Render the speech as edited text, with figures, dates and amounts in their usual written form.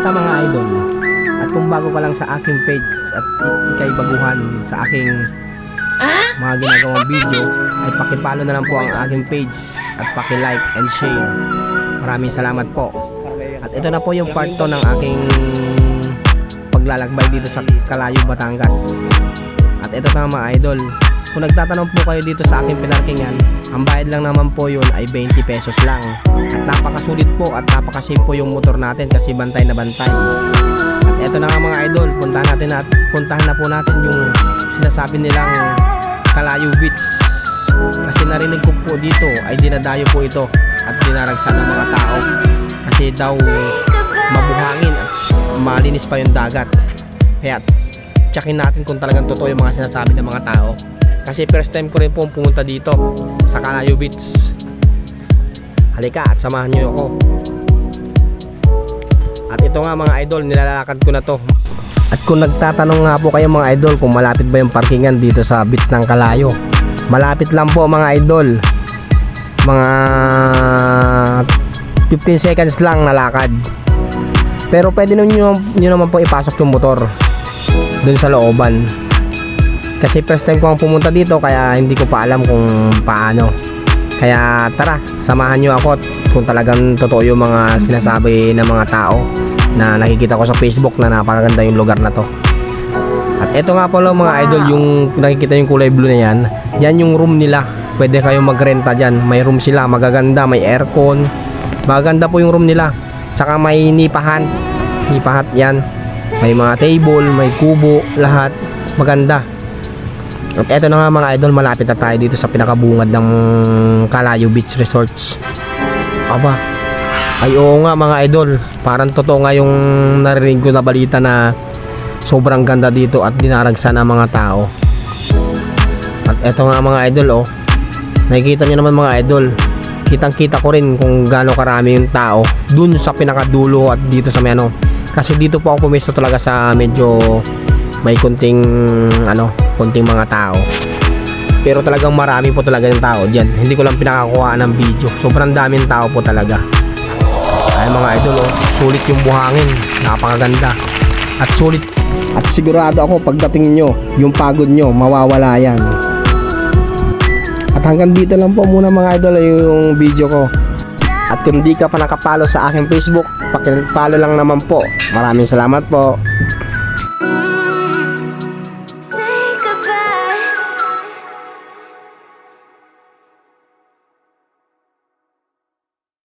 Kamusta mga idol? At kung bago ka lang sa aking page at ikay baguhan sa aking mga ginagawang video, ay pakipalo na lang po ang aking page at paki-like and share. Maraming salamat po. At ito na po yung part 2 ng aking paglalakbay dito sa Calayo, Batangas. At ito na mga idol, kung nagtatanong po kayo dito sa aking pinarkingan, ang bayad lang naman po yun ay 20 pesos lang. At napakasulit po at napakasafe po yung motor natin kasi bantay na bantay. At eto na nga mga idol, puntahan na po natin yung sinasabi nilang Calayo Beach. Kasi narinig ko po dito ay dinadayo po ito at dinaragsan ng mga tao. Kasi daw mabuhangin at malinis pa yung dagat. Kaya tsakin natin kung talagang totoo yung mga sinasabi ng mga tao. Kasi first time ko rin po pumunta dito sa Calayo Beach. Halika at samahan nyo ako. At ito nga mga idol, nilalakad ko na to. At kung nagtatanong nga po kayo mga idol kung malapit ba yung parkingan dito sa beach ng Calayo, malapit lang po mga idol. Mga 15 seconds lang na lakad. Pero pwede nyo naman po ipasok yung motor dun sa looban. Kasi first time ko ang pumunta dito kaya hindi ko pa alam kung paano. Kaya tara, samahan nyo ako kung talagang totoo yung mga sinasabi ng mga tao na nakikita ko sa Facebook na napakaganda yung lugar na to. At eto nga pala mga idol, yung nakikita yung kulay blue na yan, yan yung room nila. Pwede kayong magrenta dyan. May room sila, magaganda, may aircon. Magaganda po yung room nila. Tsaka may nipahan yan. May mga table, may kubo, lahat maganda. At eto na nga mga idol, malapit na tayo dito sa pinakabungad ng Calayo Beach Resorts. Aba, ay oo nga mga idol, parang totoo nga yung narinig ko na balita na sobrang ganda dito at dinaragsan ng mga tao. At eto nga mga idol, oh, nakikita nyo naman mga idol, kitang kita ko rin kung gaano karami yung tao dun sa pinakadulo at dito sa may ano. Kasi dito po ako pumesto talaga sa medyo may konting mga tao. Pero talagang marami po talaga yung tao diyan. Hindi ko lang pinakakuha ng video. Sobrang daming tao po talaga. Ay mga idol, oh, sulit yung buhangin. Napakaganda. At sulit. At sigurado ako pagdating nyo, yung pagod nyo, mawawala yan. At hanggang dito lang po muna mga idol yung video ko. At kung di ka pa nakapalo sa aking Facebook, paki-follow lang naman po. Maraming salamat po.